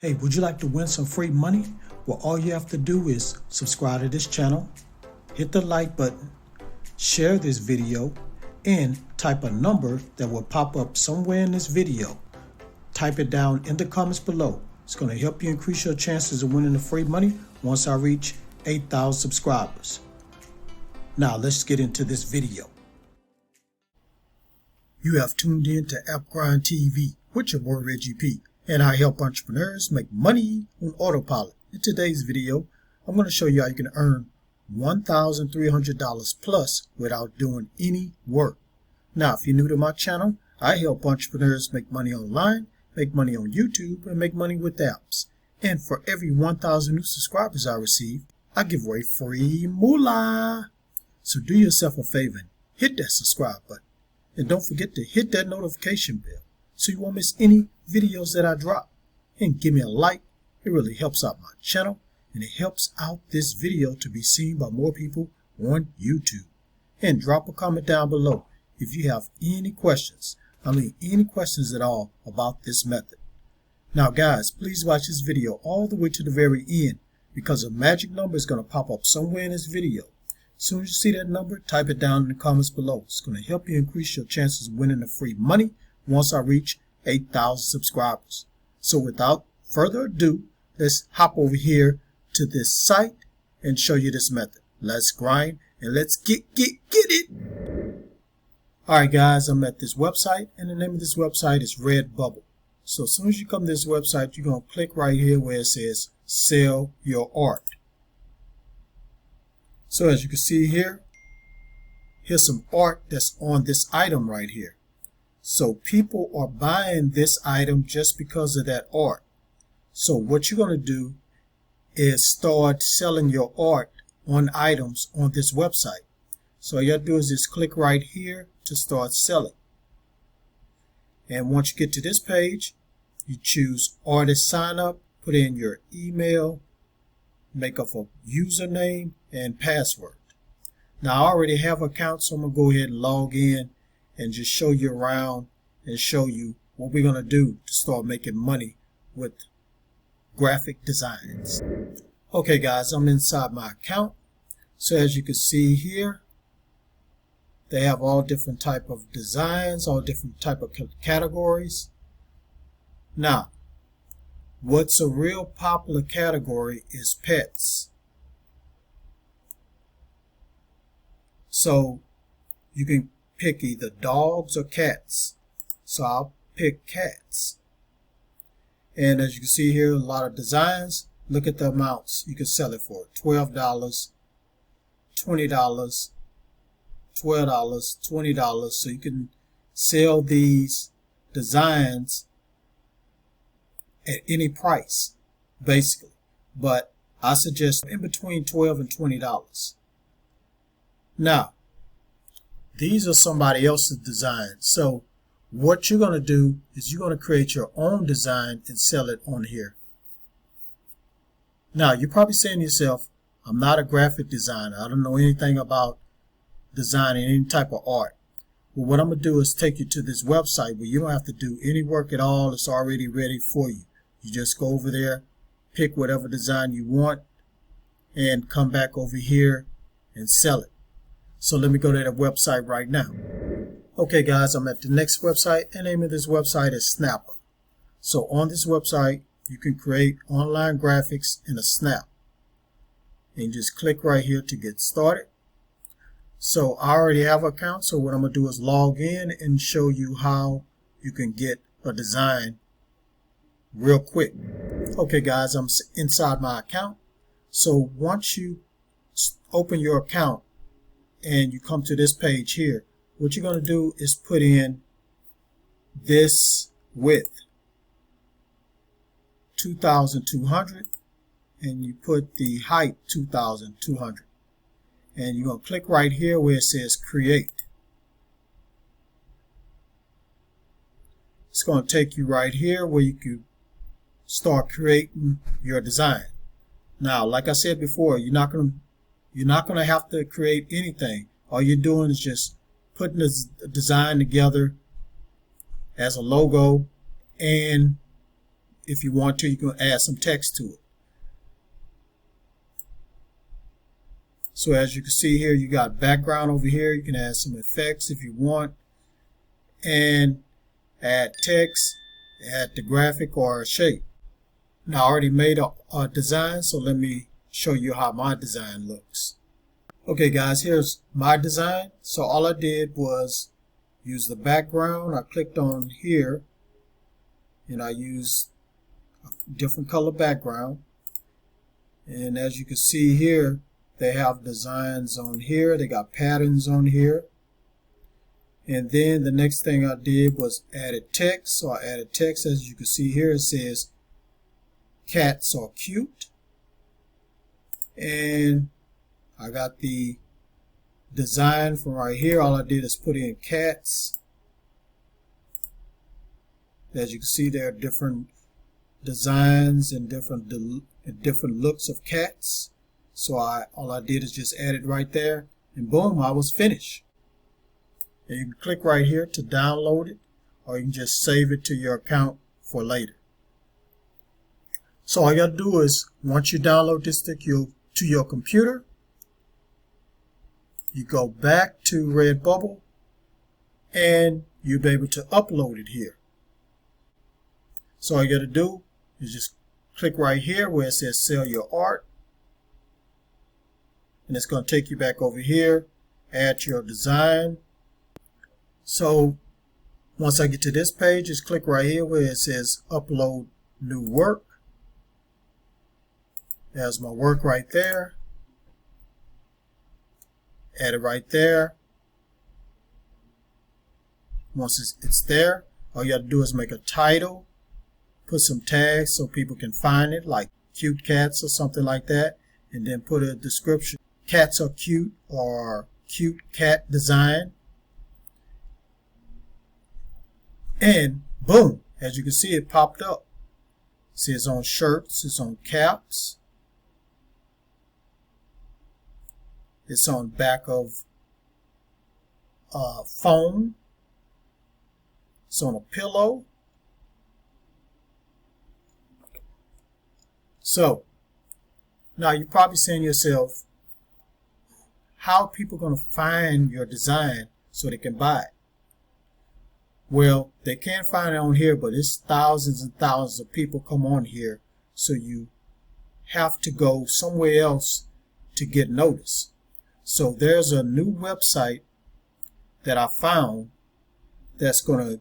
Hey, would you like to win some free money? Well, all you have to do is subscribe to this channel, hit the like button, share this video, and type a number that will pop up somewhere in this video. Type it down in the comments below. It's going to help you increase your chances of winning the free money once I reach 8,000 subscribers. Now, let's get into this video. You have tuned in to AppGrind TV with your boy Reggie P, and I help entrepreneurs make money on autopilot. In today's video, I'm going to show you how you can earn $1,300 plus without doing any work. Now, if you're new to my channel, I help entrepreneurs make money online, make money on YouTube, and make money with apps. And for every 1,000 new subscribers I receive, I give away free moolah. So do yourself a favor and hit that subscribe button. And don't forget to hit that notification bell so you won't miss any videos that I drop. And give me a like. It really helps out my channel, and it helps out this video to be seen by more people on YouTube. And drop a comment down below if you have any questions. Any questions at all about this method. Now guys, please watch this video all the way to the very end, because a magic number is going to pop up somewhere in this video. As soon as you see that number, type it down in the comments below. It's going to help you increase your chances of winning the free money once I reach 8,000 subscribers. So without further ado, let's hop over here to this site and show you this method. Let's grind and let's get it. Alright guys, I'm at this website, and the name of this website is Redbubble. So as soon as you come to this website, you're going to click right here where it says sell your art. So as you can see here, here's some art that's on this item right here. So people are buying this item just because of that art. So what you're going to do is start selling your art on items on this website. So all you have to do is just click right here to start selling. And once you get to this page, you choose artist sign up, put in your email, make up a username and password. Now I already have an account, so I'm going to go ahead and log in and just show you around and show you what we're going to do to start making money with graphic designs. Okay guys, I'm inside my account. So as you can see here, they have all different type of designs, all different type of categories. Now, what's a real popular category is pets. So you can pick either dogs or cats. So I'll pick cats. And as you can see here, a lot of designs. Look at the amounts you can sell it for. $12, $20, $12, $20. So you can sell these designs at any price, basically. But I suggest in between $12 and $20. Now, these are somebody else's designs. So what you're going to do is you're going to create your own design and sell it on here. Now, you're probably saying to yourself, I'm not a graphic designer. I don't know anything about designing any type of art. Well, what I'm going to do is take you to this website where you don't have to do any work at all. It's already ready for you. You just go over there, pick whatever design you want, and come back over here and sell it. So let me go to that website right now. Okay guys, I'm at the next website, and the name of this website is Snapper. So on this website, you can create online graphics in a snap. And you just click right here to get started. So I already have an account, so what I'm going to do is log in and show you how you can get a design real quick. Okay guys, I'm inside my account. So once you open your account and you come to this page here, what you're going to do is put in this width, 2,200, and you put the height 2,200. And you're going to click right here where it says create. It's going to take you right here where you can start creating your design. Now, like I said before, you're not going to have to create anything. All you're doing is just putting the design together as a logo, and if you want to, you can add some text to it. So as you can see here, you got background over here. You can add some effects if you want, and add text, add the graphic or a shape. Now I already made a design, so let me show you how my design looks. Okay guys, here's my design. So all I did was use the background. I clicked on here and I used a different color background. And as you can see here, they have designs on here. They got patterns on here. And then the next thing I did was added text. So I added text. As you can see here, it says cats are cute. And I got the design from right here. All I did is put in cats. As you can see, there are different designs and different looks of cats. So all I did is just add it right there, and boom, I was finished. And you can click right here to download it, or you can just save it to your account for later. So all you got to do is, once you download this to your computer, you go back to Redbubble and you'll be able to upload it here. So all you got to do is just click right here where it says sell your art, and it's going to take you back over here, add your design. So once I get to this page, just click right here where it says upload new work. There's my work right there. Add it right there. Once it's there, all you have to do is make a title, put some tags so people can find it, like cute cats or something like that, and then put a description. Cats are cute, or cute cat design. And boom, as you can see, it popped up. See, it's on shirts, it's on caps, it's on back of phone, it's on a pillow. So now you're probably saying to yourself, how are people going to find your design so they can buy it? Well, they can't find it on here, but it's thousands and thousands of people come on here, so you have to go somewhere else to get noticed. So there's a new website that I found that's going to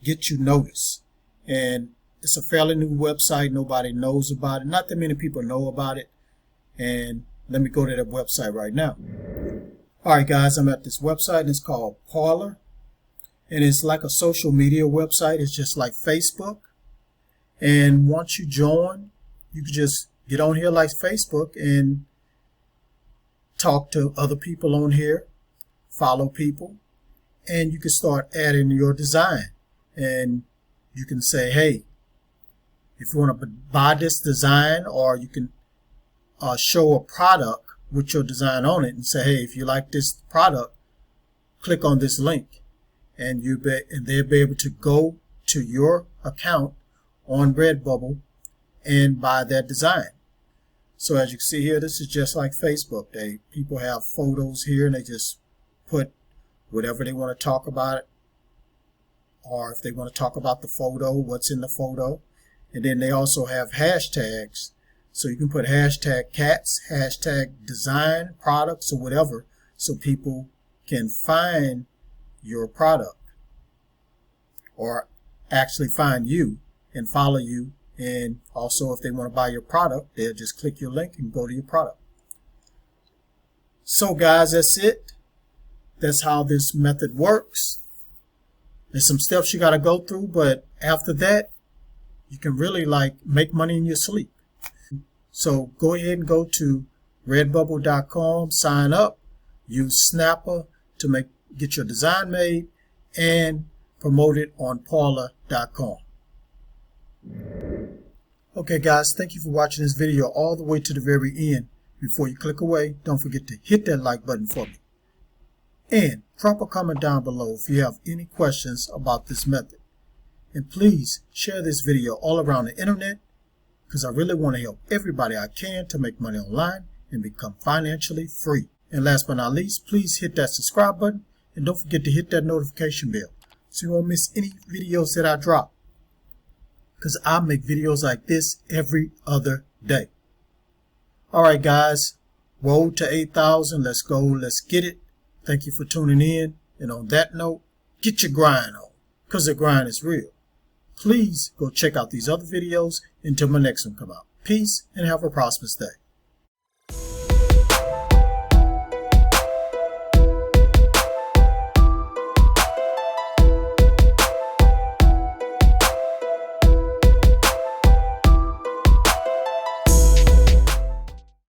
get you noticed, and it's a fairly new website. Nobody knows about it. Not that many people know about it. And let me go to that website right now. Alright guys, I'm at this website, and it's called Parler. And it's like a social media website. It's just like Facebook. And once you join, you can just get on here like Facebook and talk to other people on here, follow people, and you can start adding your design. And you can say, hey, if you want to buy this design, or you can show a product with your design on it and say, hey, if you like this product, click on this link, and they'll be able to go to your account on Redbubble and buy that design. So as you can see here, this is just like Facebook. People have photos here, and they just put whatever they want to talk about it, or if they want to talk about the photo, what's in the photo. And then they also have hashtags. So you can put hashtag cats, hashtag design, products, or whatever, so people can find your product, or actually find you and follow you. And also, if they want to buy your product, they'll just click your link and go to your product. So guys, that's it. That's how this method works. There's some steps you got to go through, but after that, you can really make money in your sleep. So go ahead and go to redbubble.com, sign up, use Snapper to get your design made, and promote it on Parler.com. Okay guys, thank you for watching this video all the way to the very end. Before you click away, don't forget to hit that like button for me. And drop a comment down below if you have any questions about this method. And please share this video all around the internet, because I really want to help everybody I can to make money online and become financially free. And last but not least, please hit that subscribe button and don't forget to hit that notification bell so you won't miss any videos that I drop, because I make videos like this every other day. Alright guys, road to 8,000. Let's go. Let's get it. Thank you for tuning in. And on that note, get your grind on, because the grind is real. Please go check out these other videos until my next one come out. Peace and have a prosperous day.